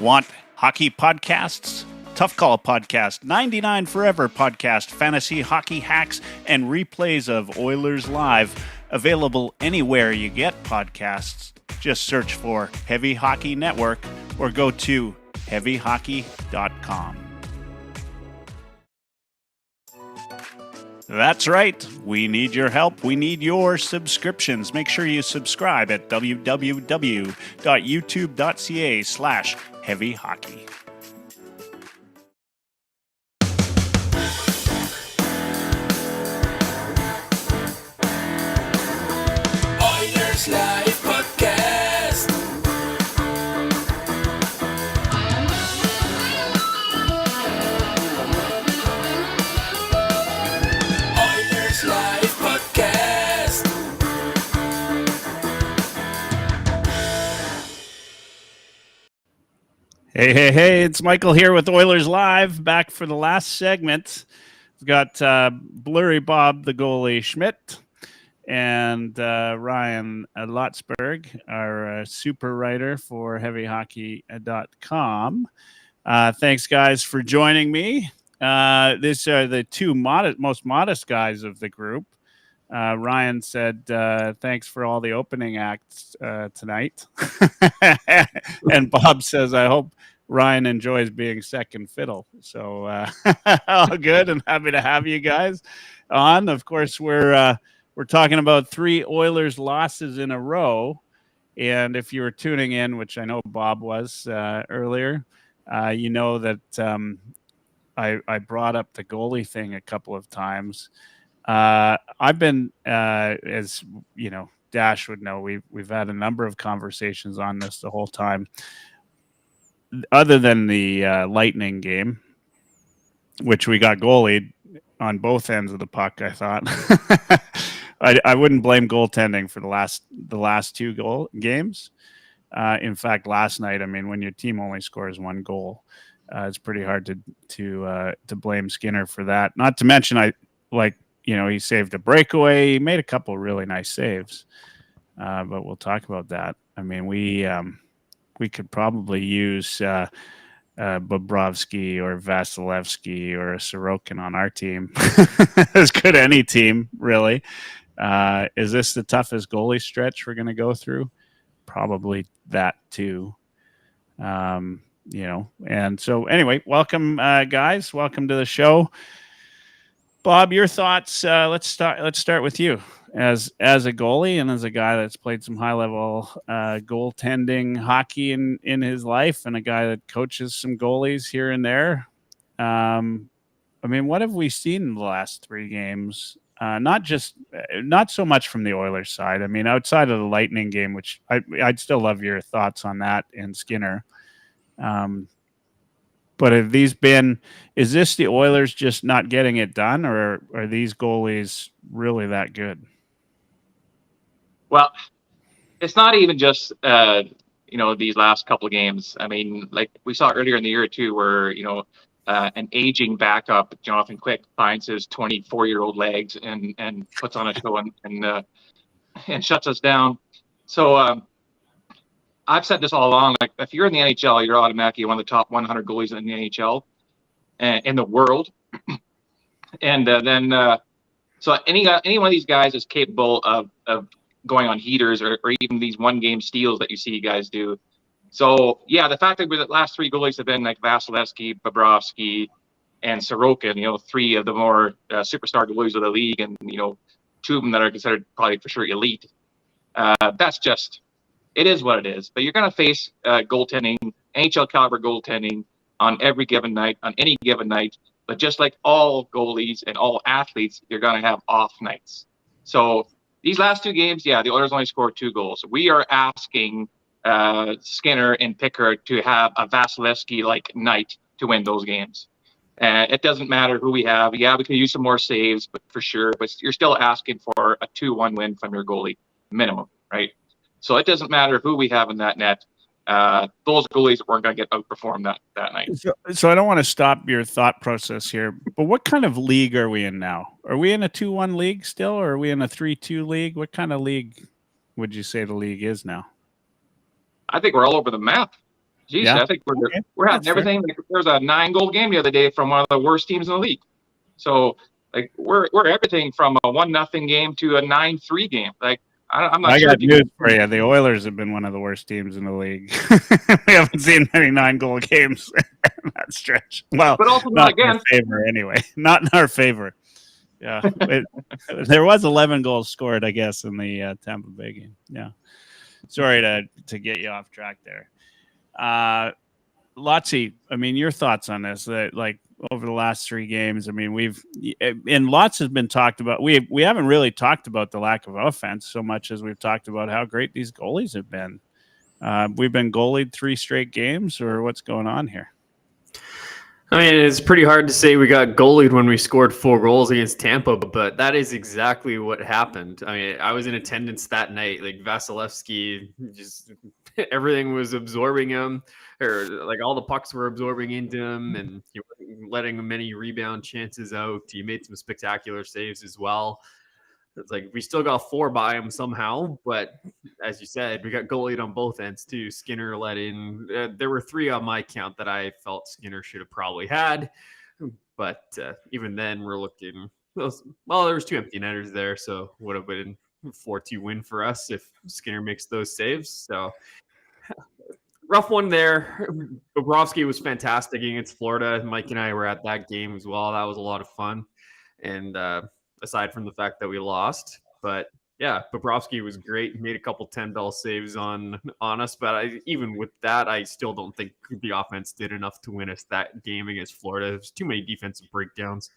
Want hockey podcasts? Tough Call Podcast, 99 Forever Podcast, fantasy hockey hacks, and replays of Oilers Live. Available anywhere you get podcasts. Just search for Heavy Hockey Network or go to heavyhockey.com. That's right. We need your help. We need your subscriptions. Make sure you subscribe at www.youtube.ca/heavyhockey. Oilerslive podcast. Oilerslive podcast. Hey, it's Michael here with Oilers Live, back for the last segment. We've got Blurry Bob, the goalie, Schmidt, and Ryan Lotsberg, our super writer for heavyhockey.com. Thanks, guys, for joining me. These are the two most modest guys of the group. Ryan said, thanks for all the opening acts tonight. And Bob says, I hope Ryan enjoys being second fiddle. So all good and happy to have you guys on. Of course, we're talking about 3 Oilers losses in a row. And if you were tuning in, which I know Bob was earlier, you know that I brought up the goalie thing a couple of times. I've been, as you know, Dash would know, we've had a number of conversations on this the whole time. Other than the Lightning game, which we got goalied on both ends of the puck, I thought. I wouldn't blame goaltending for the last 2 games. In fact, last night, I mean, when your team only scores 1 goal, it's pretty hard to blame Skinner for that. Not to mention, he saved a breakaway. He made a couple really nice saves, but we'll talk about that. I mean, we could probably use Bobrovsky or Vasilevsky or a Sorokin on our team. As could any team, really. Is this the toughest goalie stretch we're going to go through? Probably that too. And so anyway, welcome, guys. Welcome to the show. Bob, your thoughts. Let's start with you as a goalie and as a guy that's played some high level goaltending hockey in his life, and a guy that coaches some goalies here and there. I mean, what have we seen in the last 3 games? Not so much from the Oilers side. I mean, outside of the Lightning game, which I'd still love your thoughts on that and Skinner. But is this the Oilers just not getting it done, or are these goalies really that good? Well, it's not even just, these last couple of games. I mean, like we saw earlier in the year too, where, an aging backup, Jonathan Quick, finds his 24-year-old legs and puts on a show and shuts us down. So, I've said this all along. Like, if you're in the NHL, you're automatically one of the top 100 goalies in the NHL in the world. And so any one of these guys is capable of going on heaters or even these 1-game steals that you see guys do. So yeah, the fact that the last 3 goalies have been like Vasilevsky, Bobrovsky, and Sorokin, 3 of the more superstar goalies of the league, and 2 of them that are considered probably for sure elite. That's just. It is what it is. But you're going to face goaltending, NHL caliber goaltending on every given night, on any given night. But just like all goalies and all athletes, you're going to have off nights. So these last 2 games, the Oilers only scored 2 goals. We are asking Skinner and Pickard to have a Vasilevsky-like night to win those games. It doesn't matter who we have. Yeah, we can use some more saves, but for sure. But you're still asking for a 2-1 win from your goalie, minimum, right? So it doesn't matter who we have in that net. Those goalies weren't going to get outperformed that night. So I don't want to stop your thought process here, but what kind of league are we in now? Are we in a 2-1 league still, or are we in a 3-2 league? What kind of league would you say the league is now? I think we're all over the map. Geez, Yeah. I think we're Okay. we're having That's fair. everything. Like, there was a 9-goal game the other day from one of the worst teams in the league. So like we're everything from a 1-0 game to a 9-3 game. Like I'm not I sure got if you news can. for you. The Oilers have been one of the worst teams in the league. We haven't seen many 9-goal games in that stretch. Well, But also not not in our against. favor anyway. Not in our favor. Yeah. There was 11 goals scored, I guess, in the Tampa Bay game. Yeah. Sorry to get you off track there. Lotsy, I mean, your thoughts on this? That like over the last 3 games, I mean, and lots has been talked about. We haven't really talked about the lack of offense so much as we've talked about how great these goalies have been. We've been goalied 3 straight games, or what's going on here? I mean, it's pretty hard to say we got goalied when we scored 4 goals against Tampa, but that is exactly what happened. I mean, I was in attendance that night. Like Vasilevsky, just everything was absorbing him, or like all the pucks were absorbing into him, and he wasn't letting many rebound chances out. He made some spectacular saves as well. It's like we still got 4 by him somehow, but as you said, we got goalied on both ends too. Skinner let in. There were 3 on my count that I felt Skinner should have probably had, but even then, we're looking. Well, there was 2 empty netters there, so would have been 4-2 win for us if Skinner makes those saves. So rough one there. Bobrovsky was fantastic against Florida. Mike and I were at that game as well. That was a lot of fun, and aside from the fact that we lost. But yeah, Bobrovsky was great. He made a couple 10-bell saves on us. But even with that, I still don't think the offense did enough to win us that game against Florida. There's too many defensive breakdowns.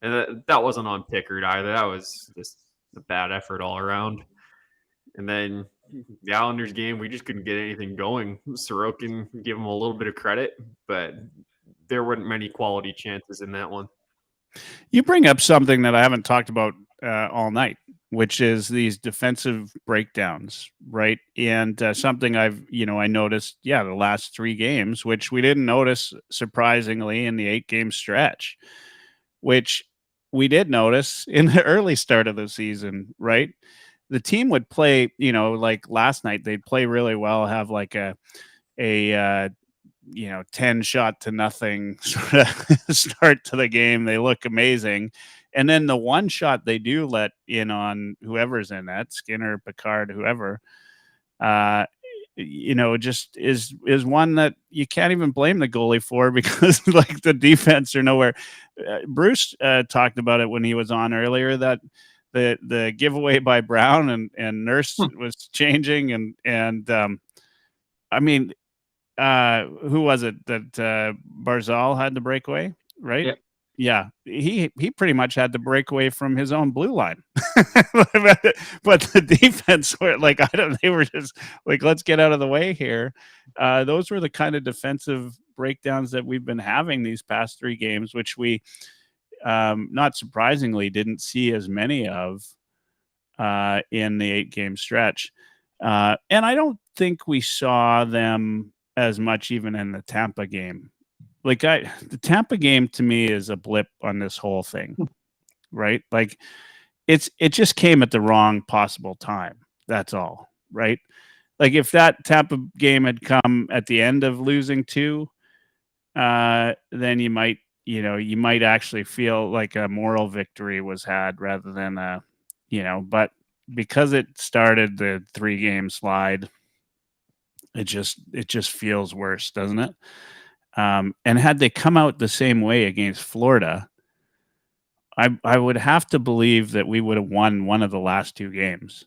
And that wasn't on Pickard either. That was just a bad effort all around. And then the Islanders game, we just couldn't get anything going. Sorokin, give him a little bit of credit, but there weren't many quality chances in that one. You bring up something that I haven't talked about all night, which is these defensive breakdowns, right? And something I noticed, the last 3 games, which we didn't notice surprisingly in the 8-game stretch, which we did notice in the early start of the season, right? The team would play, like last night, they'd play really well, have like a 10 shot to nothing sort of start to the game. They look amazing. And then the one shot they do let in on whoever's in that, Skinner, Picard, whoever, just is one that you can't even blame the goalie for because like the defense are nowhere. Bruce talked about it when he was on earlier that the giveaway by Brown and Nurse was changing. And I mean, who was it that Barzal had the breakaway, right? Yeah. Yeah, he pretty much had to break away from his own blue line, but the defense were like, they were just like, let's get out of the way here. Those were the kind of defensive breakdowns that we've been having these past 3 games, which we, not surprisingly, didn't see as many of in the 8-game stretch, and I don't think we saw them as much even in the Tampa game. Like the Tampa game to me is a blip on this whole thing, right? Like it just came at the wrong possible time. That's all, right? Like if that Tampa game had come at the end of losing 2, then you might actually feel like a moral victory was had rather than but because it started the 3-game slide, it just feels worse, doesn't it? And had they come out the same way against Florida, I would have to believe that we would have won one of the last 2 games.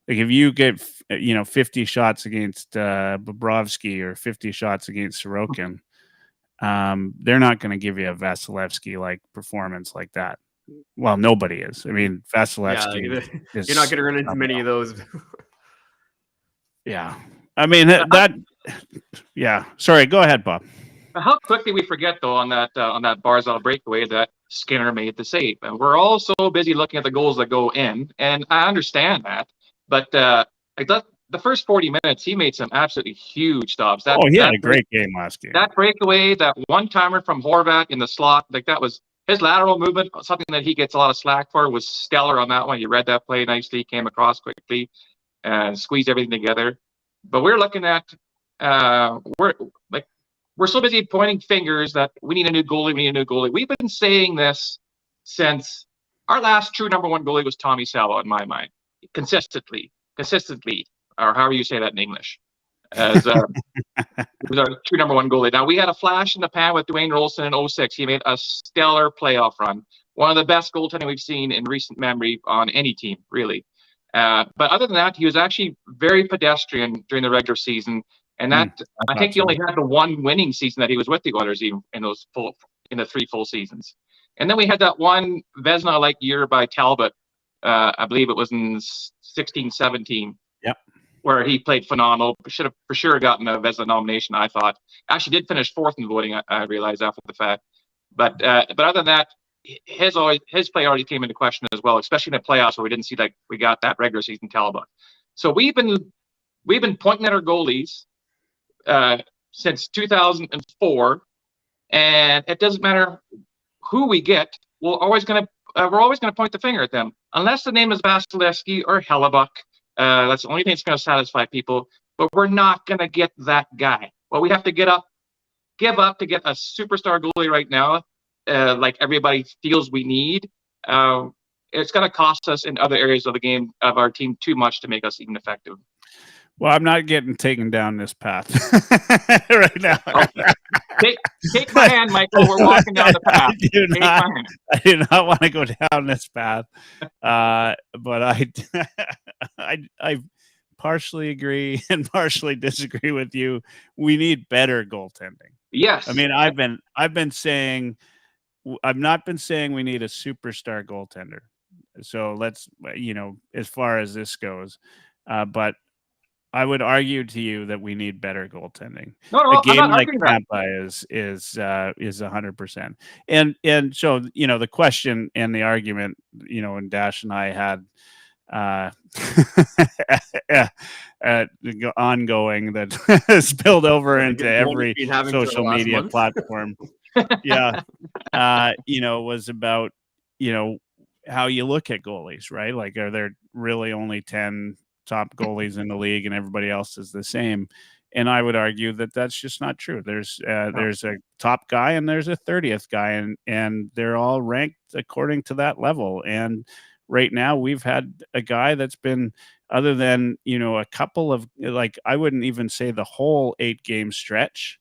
Like if you get 50 shots against Bobrovsky or 50 shots against Sorokin, they're not going to give you a Vasilevsky like performance like that. Well, nobody is. I mean, Vasilevsky. You're not going to run into many of those. Yeah, I mean that. Yeah, sorry. Go ahead, Bob. How quickly we forget though on that Barzal breakaway that Skinner made the save, and we're all so busy looking at the goals that go in, and I understand that, but like the first 40 minutes he made some absolutely huge stops. He had a great game last game. That breakaway, that one-timer from Horvat in the slot, like that was his lateral movement, something that he gets a lot of slack for, was stellar on that one. You read that play nicely, came across quickly, and squeezed everything together. But we're looking at we're so busy pointing fingers that we need a new goalie. We need a new goalie. We've been saying this since our last true number one goalie was Tommy Salo, in my mind, consistently, or however you say that in English. As he was our true number one goalie. Now, we had a flash in the pan with Dwayne Rolston in 06. He made a stellar playoff run. One of the best goaltending we've seen in recent memory on any team, really. But other than that, he was actually very pedestrian during the regular season. And I think he only had the one winning season that he was with the Oilers in the 3 full seasons. And then we had that one Vezina-like year by Talbot. I believe it was in 16-17. Yep. Where he played phenomenal. Should have for sure gotten a Vezina nomination, I thought. Actually did finish 4th in voting, I realized after the fact. But other than that, his play already came into question as well, especially in the playoffs where we didn't see like we got that regular season Talbot. So we've been pointing at our goalies since 2004, and it doesn't matter who we get. We're always gonna point the finger at them, unless the name is Vasilevsky or Hellebuck. That's the only thing that's going to satisfy people. But we're not going to get that guy. Well, we have to give up to get a superstar goalie right now, like everybody feels we need. It's going to cost us in other areas of the game of our team too much to make us even effective. Well, I'm not getting taken down this path right now. Okay. Take my hand, Michael. We're walking down the path. I do not want to go down this path, but I partially agree and partially disagree with you. We need better goaltending. Yes. I mean, I've not been saying we need a superstar goaltender. So let's, as far as this goes, but I would argue to you that we need better goldtending. No, a game I'm not like arguing Tampa is 100%. And so the question and the argument, and Dash and I had ongoing that spilled over into every social media platform. Yeah, was about how you look at goalies, right? Like, are there really only 10 top goalies in the league and everybody else is the same? And I would argue that that's just not true. There's a top guy and there's a 30th guy, and they're all ranked according to that level. And right now we've had a guy that's been, other than a couple of, like, I wouldn't even say the whole 8-game stretch,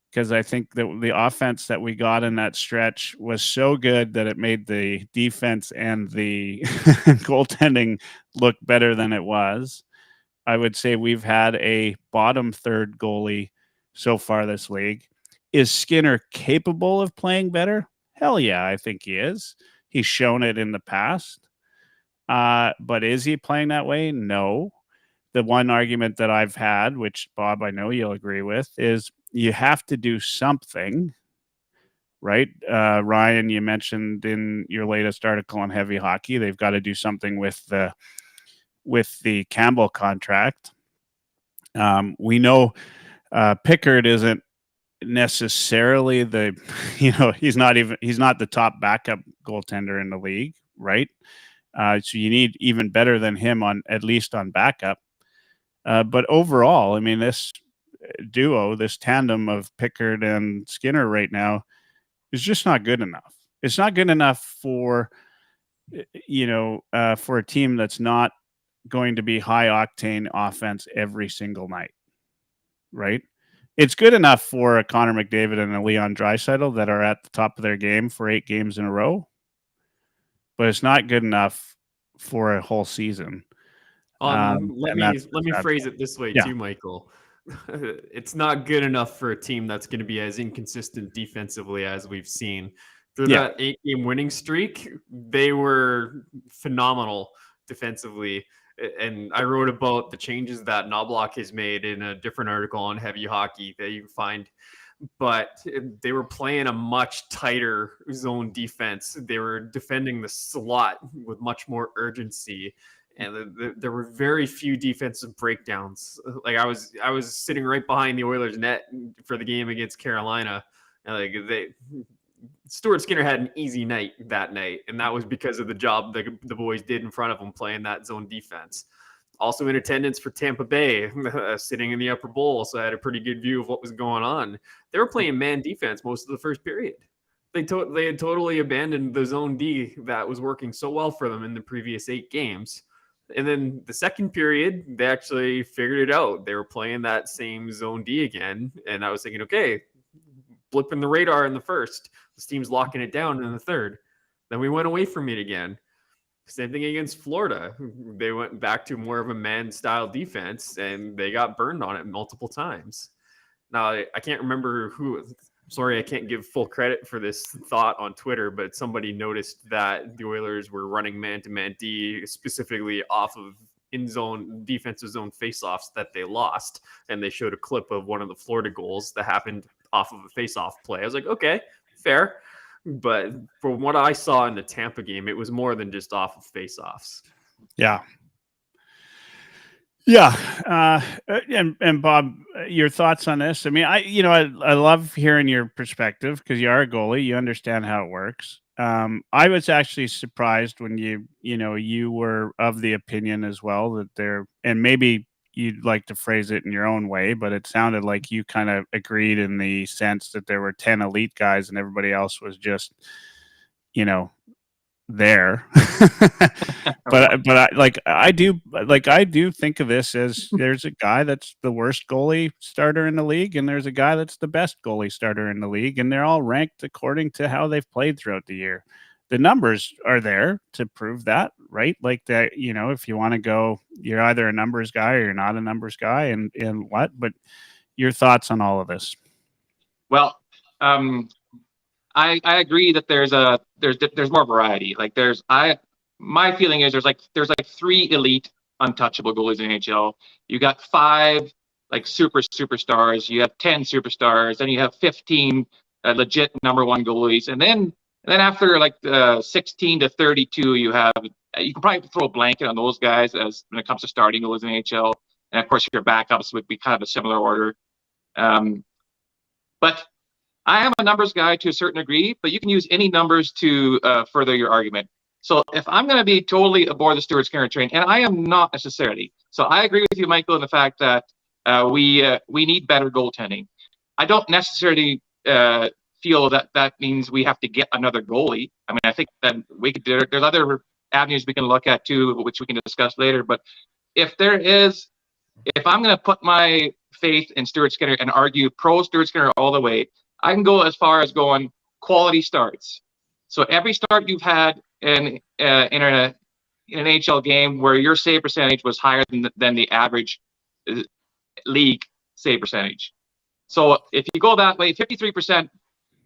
because I think that the offense that we got in that stretch was so good that it made the defense and the goaltending look better than it was. I would say we've had a bottom third goalie so far this league. Is Skinner capable of playing better? Hell yeah, I think he is. He's shown it in the past. But is he playing that way? No. The one argument that I've had, which, Bob, I know you'll agree with, is you have to do something, right? Ryan, you mentioned in your latest article on Heavy Hockey, they've got to do something with the Campbell contract. We know Pickard isn't necessarily he's not the top backup goaltender in the league, right? So you need even better than him at least on backup. But overall, I mean, this duo, this tandem of Pickard and Skinner right now is just not good enough. It's not good enough for a team that's not going to be high octane offense every single night, right? It's good enough for a Connor McDavid and a Leon Draisaitl that are at the top of their game for 8 games in a row, but it's not good enough for a whole season. Let me phrase it this way too, Michael. It's not good enough for a team that's going to be as inconsistent defensively as we've seen. Through that 8-game winning streak, they were phenomenal defensively. And I wrote about the changes that Knobloch has made in a different article on Heavy Hockey that you can find. But they were playing a much tighter zone defense. They were defending the slot with much more urgency. And there were very few defensive breakdowns. Like I was sitting right behind the Oilers net for the game against Carolina. And Stuart Skinner had an easy night that night, and that was because of the job the boys did in front of him playing that zone defense. Also in attendance for Tampa Bay, sitting in the upper bowl, so I had a pretty good view of what was going on. They were playing man defense most of the first period. They had totally abandoned the zone D that was working so well for them in the previous 8 games. And then the second period, they actually figured it out. They were playing that same zone D again. And I was thinking, okay, blipping the radar in the first. This team's locking it down in the third. Then we went away from it again. Same thing against Florida. They went back to more of a man-style defense, and they got burned on it multiple times. Now, I can't remember who. Sorry, I can't give full credit for this thought on Twitter, but somebody noticed that the Oilers were running man-to-man D specifically off of in-zone defensive zone faceoffs that they lost, and they showed a clip of one of the Florida goals that happened off of a face-off play. I was like, okay, fair. But from what I saw in the Tampa game, it was more than just off of face-offs. Yeah. Yeah. And Bob, your thoughts on this? I mean, I love hearing your perspective because you are a goalie. You understand how it works. I was actually surprised when you were of the opinion as well that and maybe you'd like to phrase it in your own way, but it sounded like you kind of agreed in the sense that there were 10 elite guys and everybody else was just, there. but I do think of this as there's a guy that's the worst goalie starter in the league and there's a guy that's the best goalie starter in the league, and they're all ranked according to how they've played throughout the year. The numbers are there to prove that, right? Like that, if you want to go, you're either a numbers guy or you're not a numbers guy, and what, but your thoughts on all of this? Well, I agree that there's more variety. Like my feeling is there's like 3 elite untouchable goalies in the NHL. You got 5 like superstars. You have 10 superstars. Then you have 15 legit number 1 goalies. And then after like 16 to 32, you can probably throw a blanket on those guys as when it comes to starting goalies in the NHL. And of course your backups would be kind of a similar order. But I am a numbers guy to a certain degree, but you can use any numbers to further your argument. So if I'm going to be totally aboard the Stuart Skinner train, and I am not necessarily, so I agree with you, Michael, in the fact that we need better goaltending. I don't necessarily feel that means we have to get another goalie. I mean, I think that there's other avenues we can look at too, which we can discuss later. But if I'm going to put my faith in Stuart Skinner and argue pro Stuart Skinner all the way, I can go as far as going quality starts. So every start you've had in an NHL game where your save percentage was higher than the average league save percentage. So if you go that way, 53%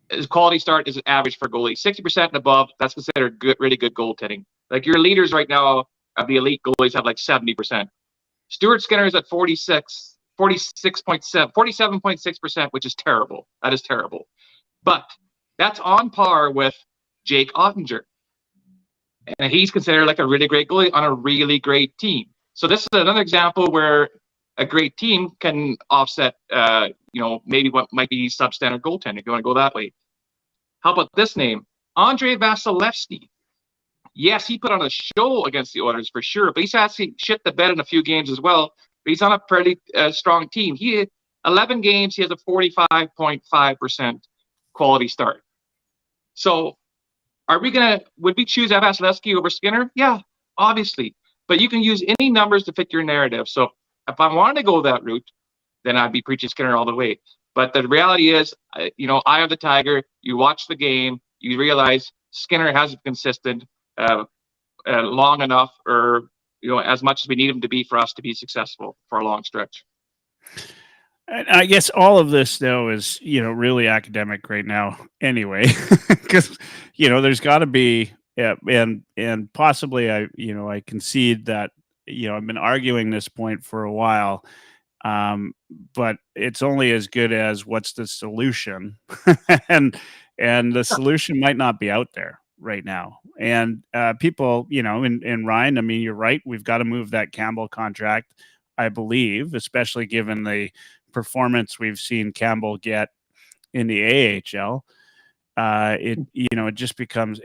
is quality start is average for goalie. 60% and above, that's considered good, really good goaltending. Like your leaders right now of the elite goalies have like 70%. Stuart Skinner is at 47.6%, which is terrible. That is terrible. But that's on par with Jake Ottinger. And he's considered like a really great goalie on a really great team. So this is another example where a great team can offset, maybe what might be substandard goaltending, if you want to go that way. How about this name? Andrei Vasilevsky. Yes, he put on a show against the Oilers for sure, but he's actually shit the bed in a few games as well. But he's on a pretty strong team. 11 games, he has a 45.5% quality start. So would we choose Vasilevsky over Skinner? Yeah, obviously. But you can use any numbers to fit your narrative. So if I wanted to go that route, then I'd be preaching Skinner all the way. But the reality is, eye of the tiger, you watch the game, you realize Skinner hasn't been consistent long enough, or as much as we need him to be for us to be successful for a long stretch. And I guess all of this though is really academic right now anyway, because there's got to be and possibly I concede that I've been arguing this point for a while, but it's only as good as what's the solution, and the solution might not be out there right now. And people, and Ryan, I mean, you're right. We've got to move that Campbell contract, I believe, especially given the performance we've seen Campbell get in the AHL. It just becomes,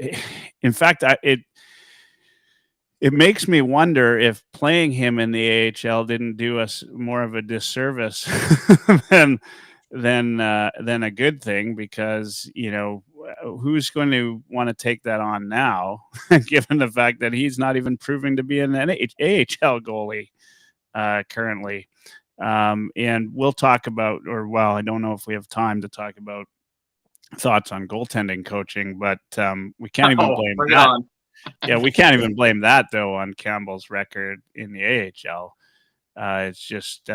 in fact, it makes me wonder if playing him in the AHL didn't do us more of a disservice than than a good thing, because who's going to want to take that on now, given the fact that he's not even proving to be an AHL goalie currently. And we'll talk about, I don't know if we have time to talk about thoughts on goaltending coaching, but we can't even blame bring it that. on. Yeah, we can't even blame that though on Campbell's record in the AHL. It's just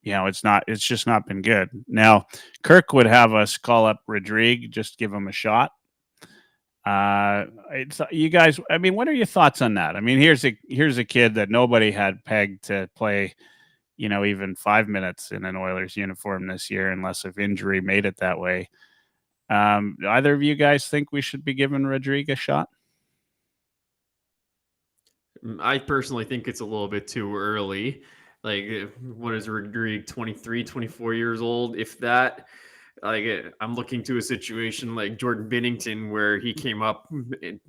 it's just not been good. Now, Kirk would have us call up Rodrigue, just give him a shot. You guys, I mean, what are your thoughts on that? I mean, here's a kid that nobody had pegged to play, even 5 minutes in an Oilers uniform this year, unless if injury made it that way. Either of you guys think we should be giving Rodrigue a shot? I personally think it's a little bit too early. Like, what is Rodrigue, 23, 24 years old? If that, I'm looking to a situation like Jordan Binnington, where he came up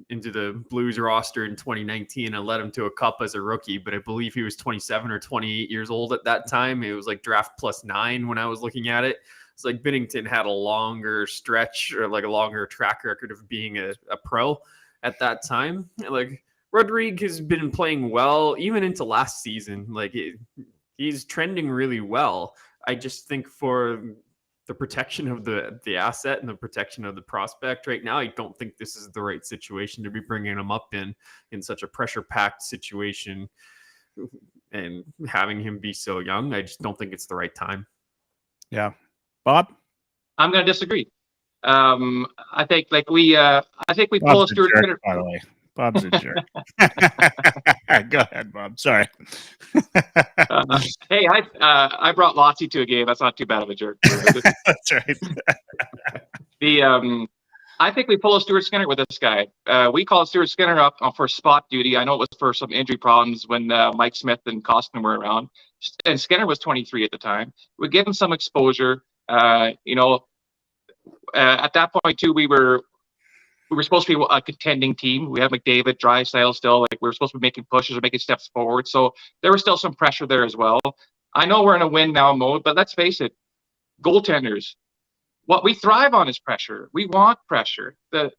into the Blues roster in 2019 and led him to a cup as a rookie. But I believe he was 27 or 28 years old at that time. It was like draft +9 when I was looking at it. It's like Binnington had a longer stretch, or like a longer track record of being a pro at that time. Like, Rodrigue has been playing well even into last season. Like, he's trending really well. I just think for the protection of the asset and the protection of the prospect right now, I don't think this is the right situation to be bringing him up in such a pressure-packed situation and having him be so young. I just don't think it's the right time. Yeah. Bob? I'm going to disagree. I think we Bob's pull a a Stuart jerk, Skinner. by the way. Bob's a jerk. Go ahead, Bob. Sorry. Hey, I brought Lotzie to a game. That's not too bad of a jerk. That's right. I think we pull a Stuart Skinner with this guy. We called Stuart Skinner up for spot duty. I know it was for some injury problems when Mike Smith and Costin were around, and Skinner was 23 at the time. We give him some exposure. At that point too, we were supposed to be a contending team. We had McDavid, Draisaitl still. Like, we were supposed to be making pushes or making steps forward. So there was still some pressure there as well. I know we're in a win now mode, but let's face it, goaltenders, what we thrive on is pressure. We want pressure. The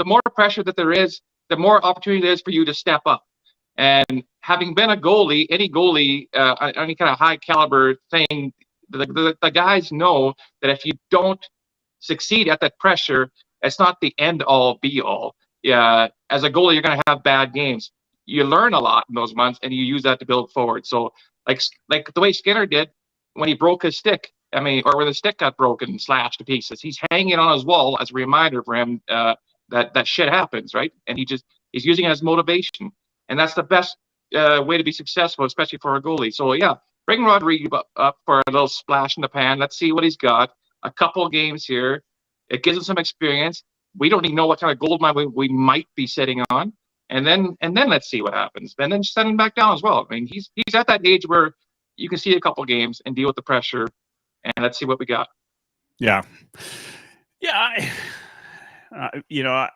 more pressure that there is, the more opportunity there is for you to step up. And having been a goalie, any goalie, any kind of high caliber thing, the guys know that if you don't succeed at that pressure, it's not the end all be all. Yeah, as a goalie, you're going to have bad games. You learn a lot in those months, and you use that to build forward. So, like the way Skinner did when he broke his stick, or when the stick got broken, slashed to pieces, he's hanging on his wall as a reminder for him that shit happens, right? And he's using it as motivation, and that's the best way to be successful, especially for a goalie. So yeah, bring Rodrigue up for a little splash in the pan. Let's see what he's got. A couple of games here. It gives him some experience. We don't even know what kind of gold mine we might be sitting on, and then let's see what happens. And then send him back down as well. I mean, he's at that age where you can see a couple of games and deal with the pressure, and let's see what we got. Yeah.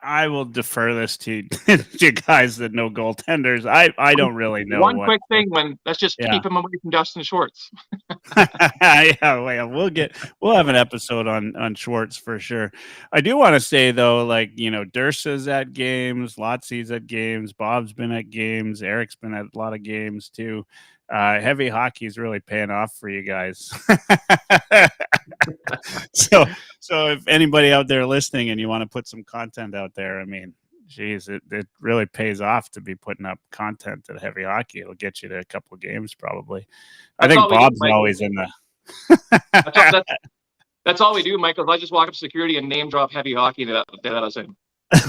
I will defer this to to guys that know goaltenders. I don't really know. One quick thing, let's just keep him away from Dustin Schwartz. Yeah, we'll have an episode on Schwartz for sure. I do want to say though, Dursa's at games, Lotzie's at games, Bob's been at games, Eric's been at a lot of games too. Heavy hockey is really paying off for you guys. So if anybody out there listening and you want to put some content out there, I mean, geez, it really pays off to be putting up content at Heavy Hockey. It'll get you to a couple of games probably. I think Bob's always in the. That's all we do, Michael. I just walk up security and name drop Heavy Hockey that us in.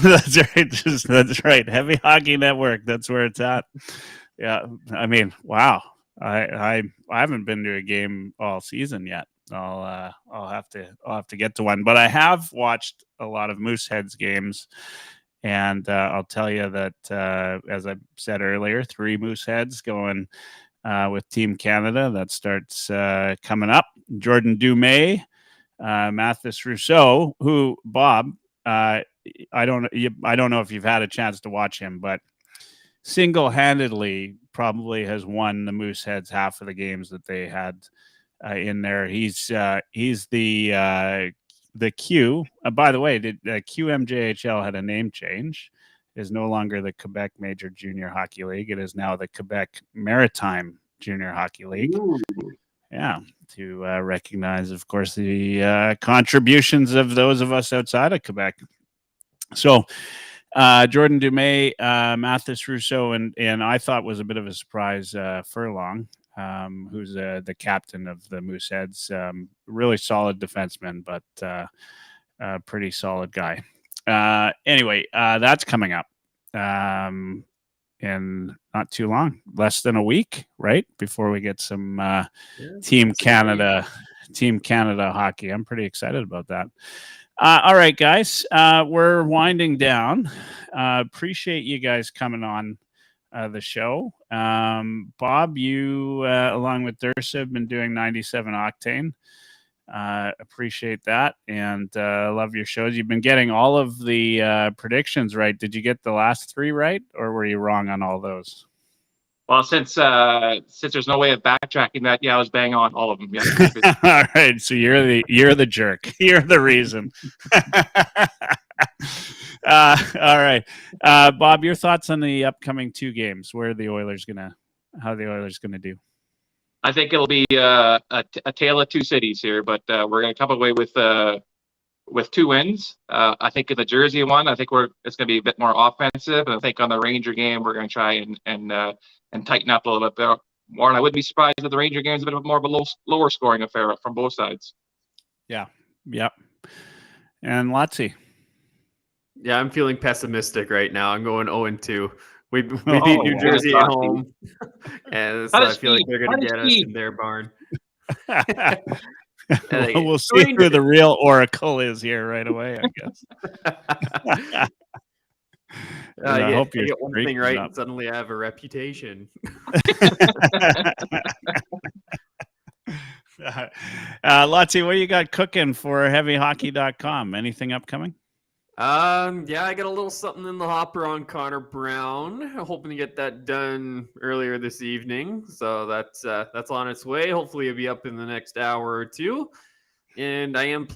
That's right. That's right. Heavy Hockey Network. That's where it's at. Yeah. I mean, wow. I haven't been to a game all season yet. I'll have to get to one, but I have watched a lot of Mooseheads games, and I'll tell you that as I said earlier, 3 Mooseheads going with Team Canada. That starts coming up. Jordan Dumais, Mathis Rousseau, who Bob, I don't know if you've had a chance to watch him, but single-handedly probably has won the Mooseheads half of the games that they had in there. He's the Q. By the way, the QMJHL had a name change. It is no longer the Quebec Major Junior Hockey League. It is now the Quebec Maritime Junior Hockey League. Ooh. Yeah, to recognize, of course, the contributions of those of us outside of Quebec. So Jordan Dumais, Mathis Rousseau, and I thought was a bit of a surprise, Furlong, who's the captain of the Mooseheads. Really solid defenseman, but a pretty solid guy. Anyway, that's coming up in not too long, less than a week, right? Before we get some Team Canada hockey. I'm pretty excited about that. All right, guys, we're winding down. Appreciate you guys coming on the show. Bob, you, along with Dursa, have been doing 97 Octane. Appreciate that, and love your shows. You've been getting all of the predictions right. Did you get the last 3 right, or were you wrong on all those? Well, since there's no way of backtracking that, I was bang on all of them. Yeah. All right, so you're the jerk. You're the reason. All right, Bob, your thoughts on the upcoming 2 games? How are the Oilers gonna do? I think it'll be a tale of 2 cities here, but we're going to come away with 2 wins. I think in the Jersey one, I think it's going to be a bit more offensive, and I think on the Ranger game we're going to try and tighten up a little bit more. And I wouldn't be surprised if the Ranger game is a bit more of a lower scoring affair from both sides. Yeah. And Lotzi. Yeah, I'm feeling pessimistic right now. I'm going 0-2. We beat New Jersey at home, and so I feel like they're going to get us in their barn. We'll see who the real Oracle is here right away, I guess. I hope you get one thing right, and suddenly I have a reputation. Lotzi, what do you got cooking for heavyhockey.com? Anything upcoming? I got a little something in the hopper on Connor Brown. hoping to get that done earlier this evening. So that's on its way. Hopefully it'll be up in the next hour or 2. And I'm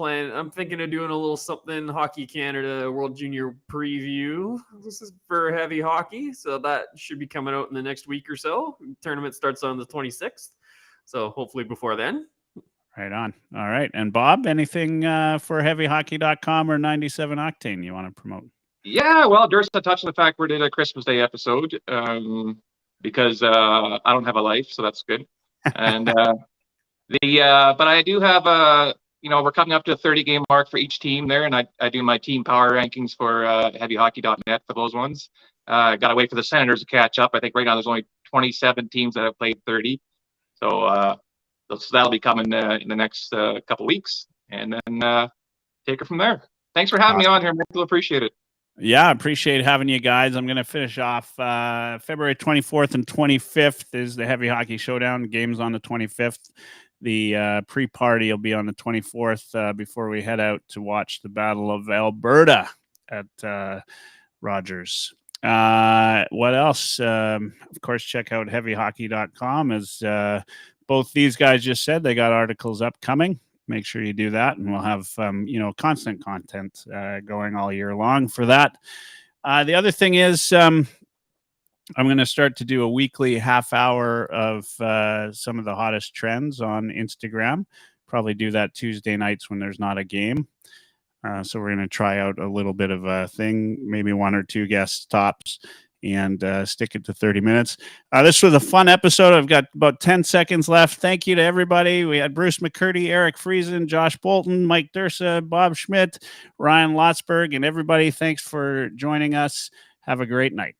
thinking of doing a little something Hockey Canada World Junior preview. This is for heavy hockey. So that should be coming out in the next week or so. The tournament starts on the 26th. So hopefully before then. Right on. All right. And Bob, anything for heavyhockey.com or 97 Octane you want to promote? Yeah, well, Dursa touched on the fact we did a Christmas Day episode because I don't have a life, so that's good. And but I do have we're coming up to a 30-game mark for each team there, and I do my team power rankings for heavyhockey.net for those ones. Got to wait for the Senators to catch up. I think right now there's only 27 teams that have played 30. So that'll be coming in the next couple weeks, and then take it from there. Thanks for having me on here, Michael. Appreciate it. Yeah, appreciate having you guys. I'm going to finish off February 24th and 25th is the Heavy Hockey Showdown. Games on the 25th. The pre-party will be on the 24th before we head out to watch the Battle of Alberta at Rogers. What else? Of course, check out heavyhockey.com. As both these guys just said, they got articles upcoming. Make sure you do that, and we'll have constant content going all year long for that. The other thing is I'm going to start to do a weekly half hour of some of the hottest trends on Instagram. Probably do that Tuesday nights when there's not a game. So we're going to try out a little bit of a thing, maybe 1 or 2 guest tops, and stick it to 30 minutes. This was a fun episode. I've got about 10 seconds left. Thank you to everybody. We had Bruce McCurdy, Eric Friesen, Josh Bolton, Mike Dursa, Bob Schmidt, Ryan Lotsberg, and everybody. Thanks for joining us. Have a great night.